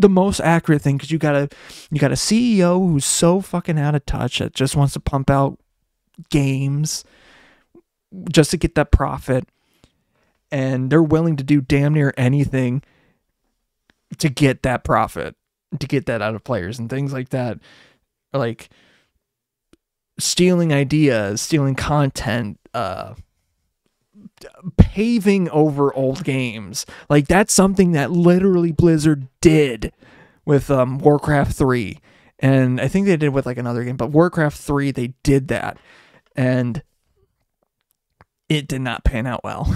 most accurate thing, because you got a CEO who's so fucking out of touch that just wants to pump out games just to get that profit, and they're willing to do damn near anything to get that profit, to get that out of players and things like that. Like stealing ideas, stealing content, paving over old games. Like, that's something that literally Blizzard did with Warcraft 3. And I think they did with like another game, but Warcraft 3, they did that. And it did not pan out well.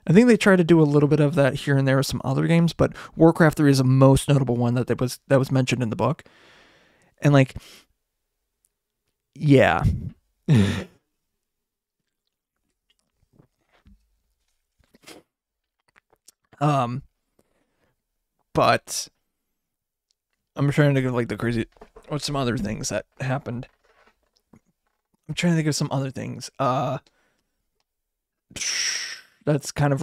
I think they tried to do a little bit of that here and there with some other games, but Warcraft 3 is the most notable one that was mentioned in the book. And like, yeah. But I'm trying to think of like the crazy, what's some other things that happened. I'm trying to think of some other things. That's kind of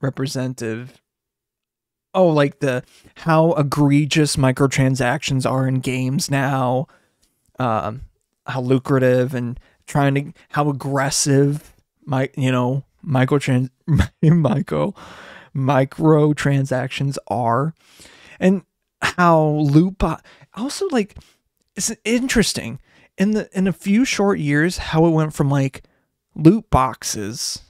representative oh, like how egregious microtransactions are in games now, how lucrative and how aggressive microtransactions are, and how also, like, it's interesting in a few short years how it went from like loot boxes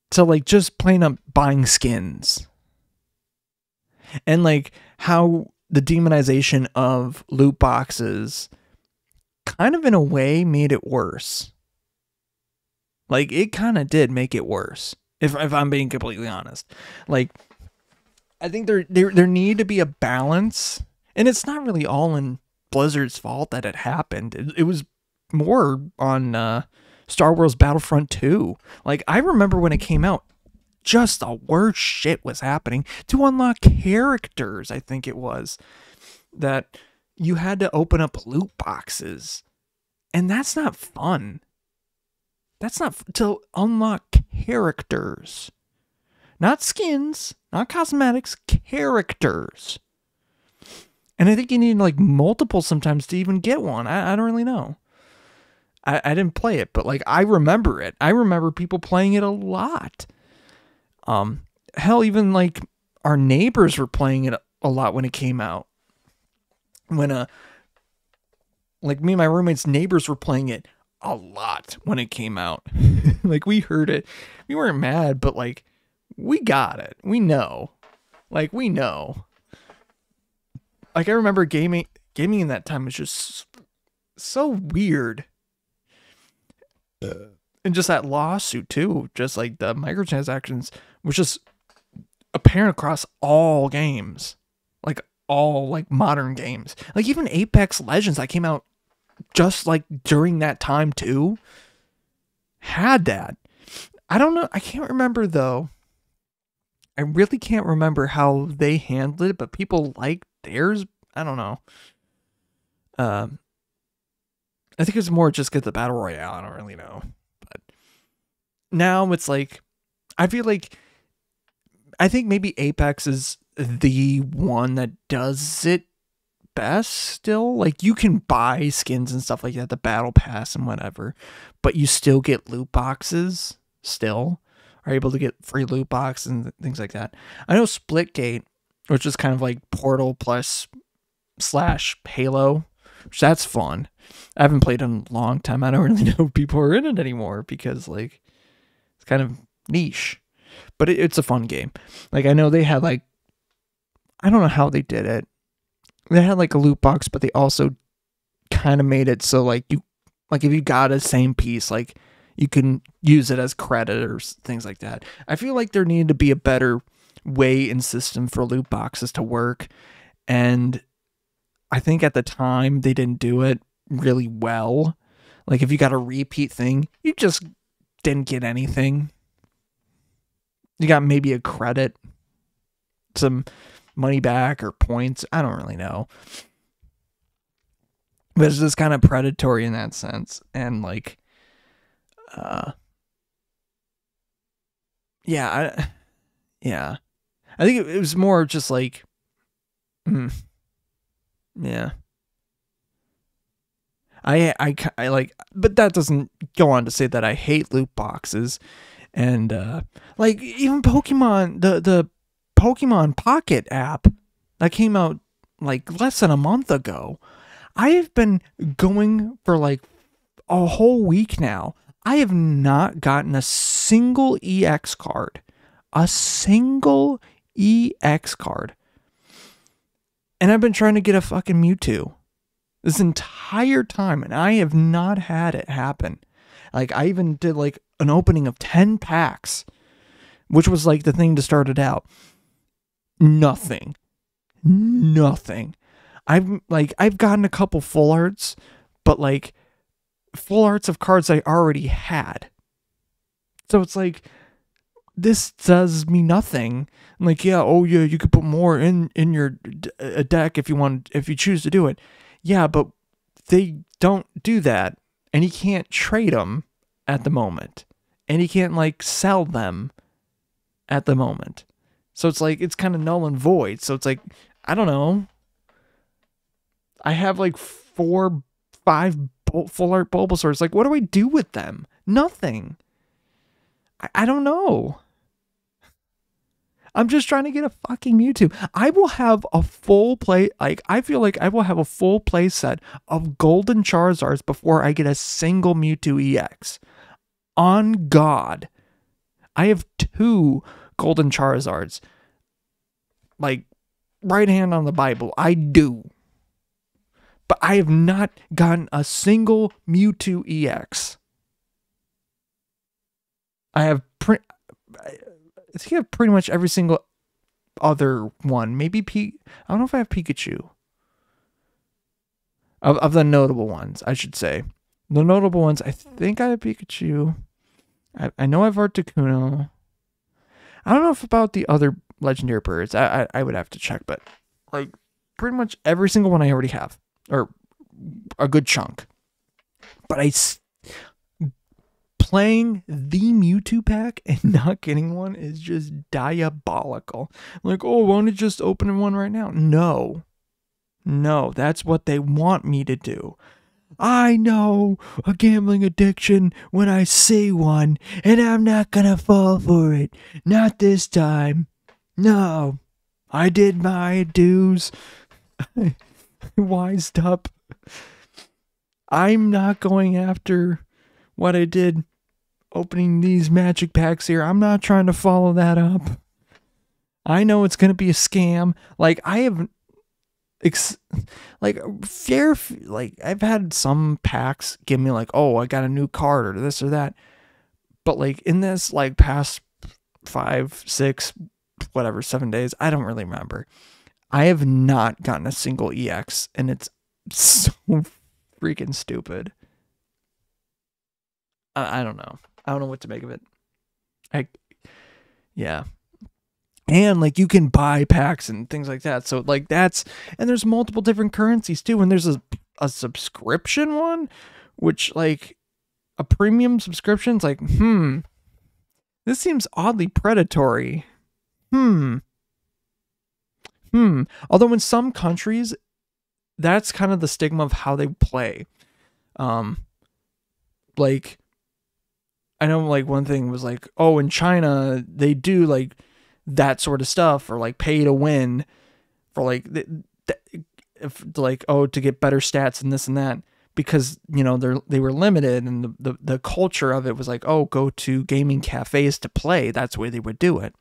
to like just plain up buying skins, and like how the demonization of loot boxes kind of in a way made it worse. Like, it kind of did make it worse, if I'm being completely honest. Like, I think there need to be a balance, and it's not really all in Blizzard's fault that it happened. It was more on Star Wars Battlefront 2. Like, I remember when it came out, just the worst shit was happening. To unlock characters, I think it was, that you had to open up loot boxes. And that's not fun. That's not to unlock characters. Not skins, not cosmetics, characters. And I think you need like multiple sometimes to even get one. I don't really know. I didn't play it, but like I remember it. I remember people playing it a lot. Hell, even like our neighbors were playing it a lot when it came out. When like me and my roommates' neighbors were playing it a lot when it came out. Like, we heard it. We weren't mad, but like we got it. We know. Like, we know. Like, I remember gaming in that time was just so weird. And just that lawsuit too, just like the microtransactions was just apparent across all games. Like all like modern games. Like even Apex Legends that came out just like during that time too had that. I don't know. I can't remember though. I really can't remember how they handled it, but people liked theirs. I don't know. I think it's more just get the battle royale. I don't really know. But now it's like, I think maybe Apex is the one that does it best still. Like, you can buy skins and stuff like that, the battle pass and whatever, but you still get loot boxes still. Are able to get free loot boxes and things like that. I know Splitgate, which is kind of like Portal plus / Halo, which that's fun. I haven't played in a long time. I don't really know if people are in it anymore because like it's kind of niche, but it's a fun game. Like, I know they had like, I don't know how they did it. They had like a loot box, but they also kind of made it so like you, like if you got a same piece, like you can use it as credit or things like that. I feel like there needed to be a better way and system for loot boxes to work. And I think at the time they didn't do it really well. Like, if you got a repeat thing, you just didn't get anything. You got maybe a credit, some money back or points. I don't really know. But it's just kind of predatory in that sense. And like, yeah, I think it was more just like, yeah. I like, but that doesn't go on to say that I hate loot boxes. And like even Pokemon, the Pokemon Pocket app that came out like less than a month ago, I have been going for like a whole week now. I have not gotten a single EX card. A single EX card. And I've been trying to get a fucking Mewtwo this entire time, and I have not had it happen. Like, I even did like an opening of 10 packs, which was like the thing to start it out. Nothing. I've gotten a couple full arts, but like full arts of cards I already had. So it's like, this does me nothing. I'm like, yeah, oh yeah, you could put more in your deck if you choose to do it. Yeah, but they don't do that, and you can't trade them at the moment, and you can't like sell them at the moment. So it's like, it's kind of null and void. So it's like, I don't know. I have like 4, 5 full art Bulbasaurs. Like, what do I do with them? Nothing. I don't know. I'm just trying to get a fucking Mewtwo. I will have a full play, like, I feel like I will have a full play set of golden Charizards before I get a single Mewtwo EX. On God. I have 2 golden Charizards. Like, right hand on the Bible. I do. But I have not gotten a single Mewtwo EX. I think I have pretty much every single other one. Maybe I don't know if I have Pikachu. Of the notable ones, I should say. The notable ones, I think I have Pikachu. I know I've Articuno. I don't know if about the other legendary birds. I would have to check, but like pretty much every single one I already have. Or a good chunk. But playing the Mewtwo pack and not getting one is just diabolical. Like, oh, why don't you just open one right now? No, that's what they want me to do. I know a gambling addiction when I see one, and I'm not gonna fall for it. Not this time. No, I did my dues. I wised up. I'm not going after what I did opening these magic packs here. I'm not trying to follow that up. I know it's going to be a scam. Like, I have I've had some packs give me like, oh, I got a new card or this or that. But like in this like past 5, 6, whatever, 7 days, I don't really remember. I have not gotten a single EX, and it's so freaking stupid. I don't know. I don't know what to make of it. Yeah. And like you can buy packs and things like that. So like and there's multiple different currencies too. And there's a subscription one, which like a premium subscription's like, this seems oddly predatory. Although in some countries, that's kind of the stigma of how they play. Like, I know like one thing was like, oh, in China, they do like that sort of stuff, or like pay to win for like, to get better stats and this and that, because, you know, they were limited, and the culture of it was like, oh, go to gaming cafes to play. That's the way they would do it.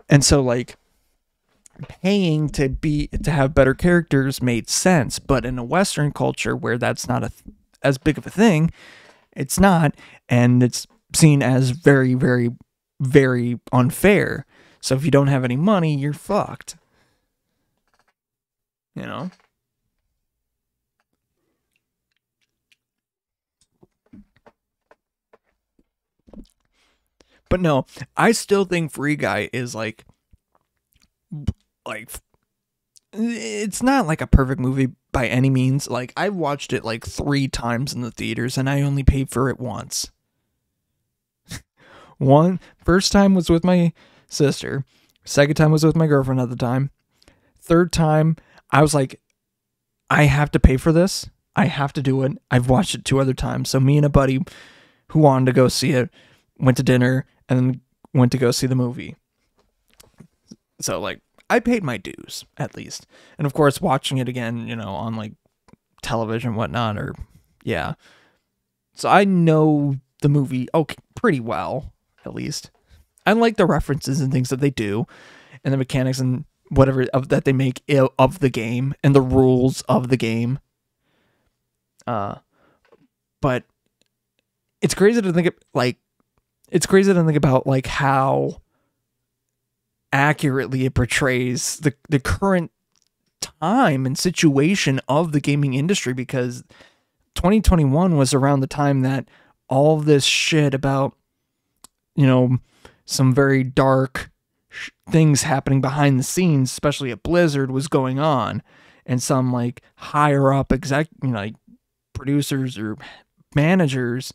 And so like paying to have better characters made sense, but in a Western culture where that's not as big of a thing, it's not, and it's seen as very, very, very unfair. So if you don't have any money, you're fucked. You know? But no, I still think Free Guy is like it's not like a perfect movie by any means. Like, I watched it like 3 times in the theaters, and I only paid for it once. First time was with my sister. Second time was with my girlfriend at the time. Third time, I was like, I have to pay for this. I have to do it. I've watched it 2 other times. So me and a buddy who wanted to go see it went to dinner and then went to go see the movie. So like, I paid my dues, at least. And of course, watching it again, you know, on like television, whatnot, or yeah. So I know the movie pretty well, at least. I like the references and things that they do, and the mechanics and whatever that they make of the game, and the rules of the game. But it's crazy to think about like how accurately it portrays the current time and situation of the gaming industry, because 2021 was around the time that all of this shit about, you know, some very dark things happening behind the scenes, especially at Blizzard, was going on, and some like higher up like producers or managers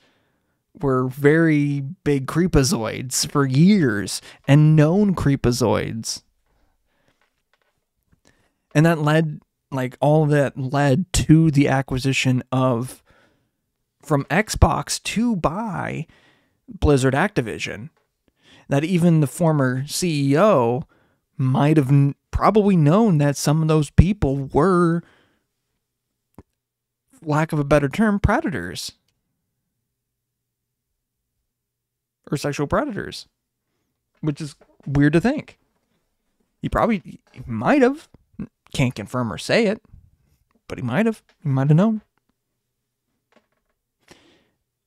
were very big creepazoids for years, and known creepazoids. And that led, like, all of that led to the acquisition of, from Xbox to buy Blizzard Activision. That even the former CEO might have probably known that some of those people were, lack of a better term, predators. Or sexual predators. Which is weird to think. He might have. Can't confirm or say it. But he might have. He might have known.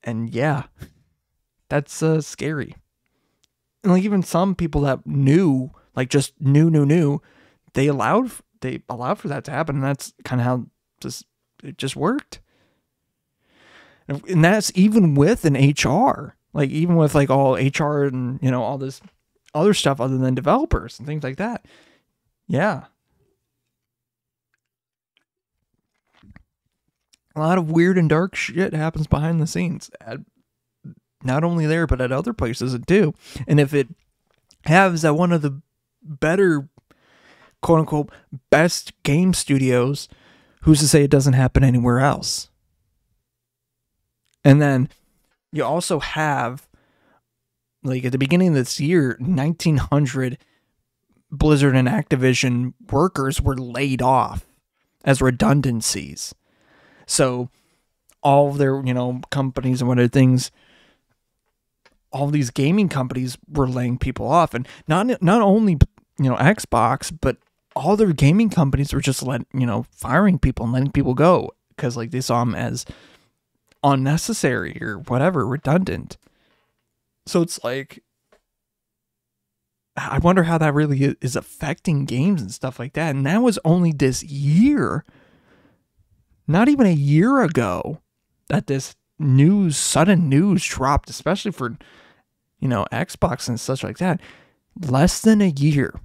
And yeah. That's scary. And like even some people that knew, like just knew, they allowed for that to happen. And that's kind of how it just worked. And that's even with an HR. Like even with like all HR and, you know, all this other stuff other than developers and things like that. Yeah. A lot of weird and dark shit happens behind the scenes. Not only there, but at other places too. And if it has at one of the better, quote unquote, best game studios, who's to say it doesn't happen anywhere else? And then you also have, like at the beginning of this year, 1,900 Blizzard and Activision workers were laid off as redundancies. So all of their, you know, companies and whatever things, all these gaming companies were laying people off. And not only, you know, Xbox, but all their gaming companies were just firing people and letting people go because like they saw them as unnecessary or whatever, redundant. So it's like, I wonder how that really is affecting games and stuff like that. And that was only this year, not even a year ago, that this sudden news dropped, especially for, you know, Xbox and such like that. Less than a year.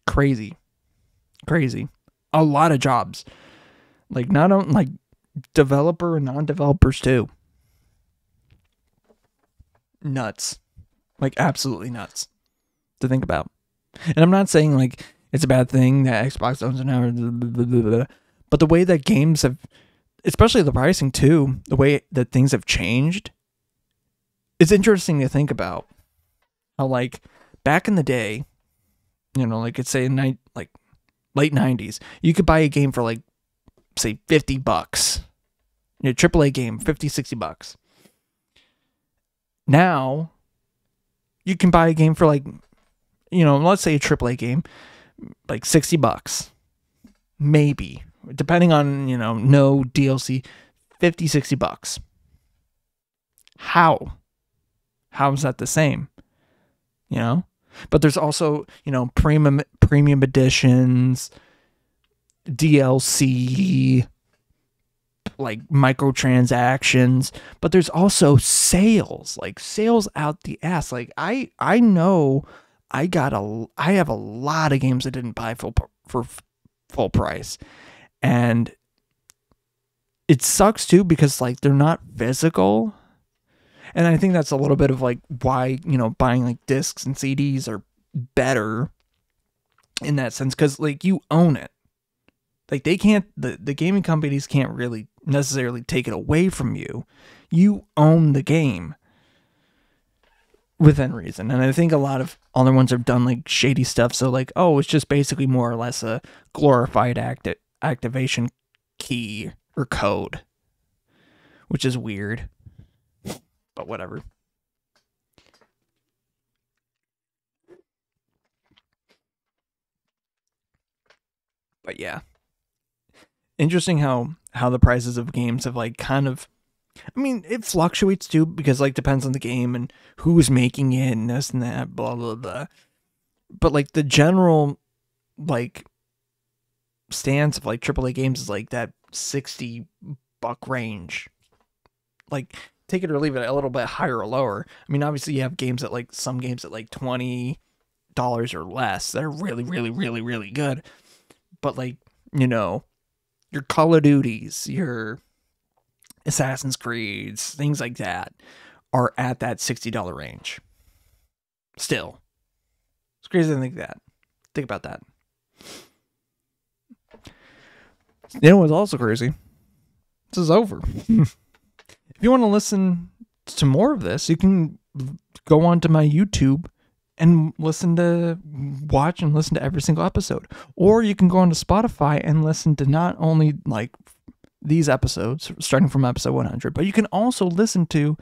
Crazy. A lot of jobs. Like not only like developer and non-developers too. Nuts. Like absolutely nuts to think about. And I'm not saying like it's a bad thing that Xbox owns it now, but the way that games have, especially the pricing too, the way that things have changed, it's interesting to think about how like back in the day, you know, like it's say like late 90s, you could buy a game for like say $50. You know, AAA game, $50-$60. Now you can buy a game for like, you know, let's say a AAA game, like $60. Maybe. Depending on, you know, no DLC, $50-$60. How is that the same? You know? But there's also, you know, premium editions, DLC, like microtransactions, but there's also sales, like sales out the ass. Like I know I have a lot of games I didn't buy for full price. And it sucks too because like they're not physical. And I think that's a little bit of like why, you know, buying like discs and CDs are better in that sense, because like you own it. Like they can't, the gaming companies can't really necessarily take it away from you. You own the game within reason. And I think a lot of other ones have done like shady stuff. So like, oh, it's just basically more or less a glorified activation key or code, which is weird, but whatever. But yeah, interesting how the prices of games have like kind of, I mean, it fluctuates too because like depends on the game and who's making it and this and that, blah blah blah. But like the general like stance of like AAA games is like that $60 range. Like take it or leave it, a little bit higher or lower. I mean, obviously you have games at like some games at like $20 or less. They're really, really, really, really good. But like, you know, your Call of Duties, your Assassin's Creeds, things like that, are at that $60 range. Still. It's crazy to think that. Think about that. You know what's also crazy? This is over. If you want to listen to more of this, you can go onto my YouTube and watch and listen to every single episode. Or you can go onto Spotify and listen to not only like these episodes, starting from episode 100, but you can also listen to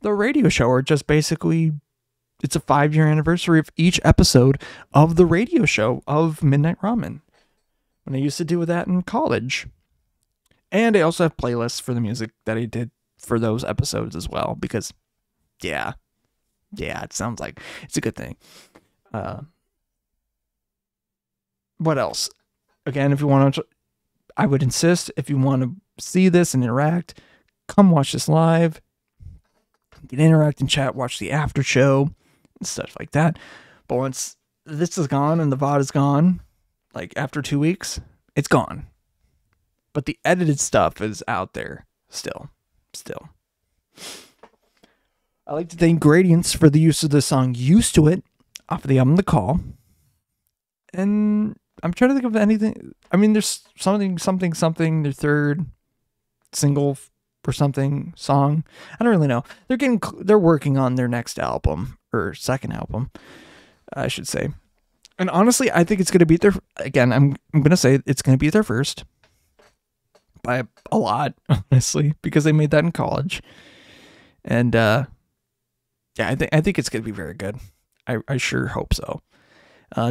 the radio show, or just basically, it's a 5-year anniversary of each episode of the radio show of Midnight Ramen, when I used to do that in college. And I also have playlists for the music that I did for those episodes as well, because yeah, it sounds like it's a good thing. What else? Again, if you want to, I would insist, if you want to see this and interact, come watch this live. You can interact and chat, watch the after show, and stuff like that. But once this is gone and the VOD is gone, like after 2 weeks, it's gone. But the edited stuff is out there still. I'd like to thank Gradients for the use of the song Used to It off of the album The Call. And I'm trying to think of anything. I mean, there's something, their third single or something song. I don't really know. They're working on their next album, or second album, I should say. And honestly, I think it's going to be their, again, I'm going to say it's going to be their first. By a lot, honestly, because they made that in college. And yeah, I think it's going to be very good. I sure hope so.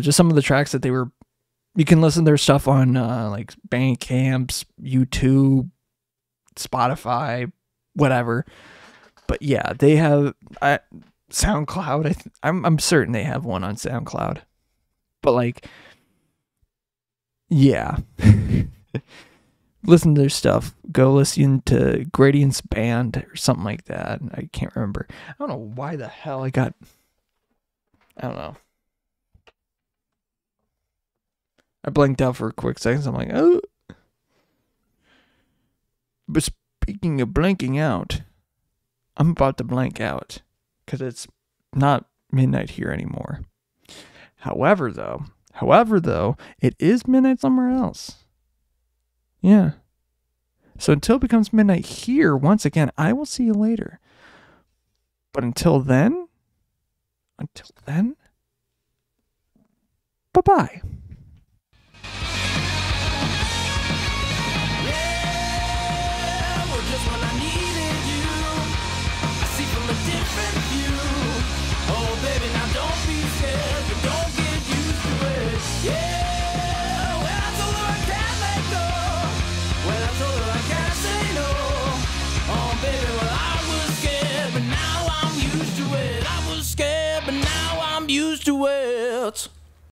Just some of the tracks that you can listen to their stuff on like Bandcamp, YouTube, Spotify, whatever. But yeah, they have SoundCloud. I'm certain they have one on SoundCloud. But like, yeah. Listen to their stuff. Go listen to Gradient's Band or something like that. I can't remember. I don't know why the hell I don't know. I blanked out for a quick second. So I'm like, oh. But speaking of blanking out, I'm about to blank out because it's not midnight here anymore. However, though, it is midnight somewhere else. Yeah. So until it becomes midnight here, once again, I will see you later. But until then, bye-bye. Yeah, well, just when I needed you, I see from a different view. Oh, baby, now don't be scared, but don't get used to it. Yeah. Used to it.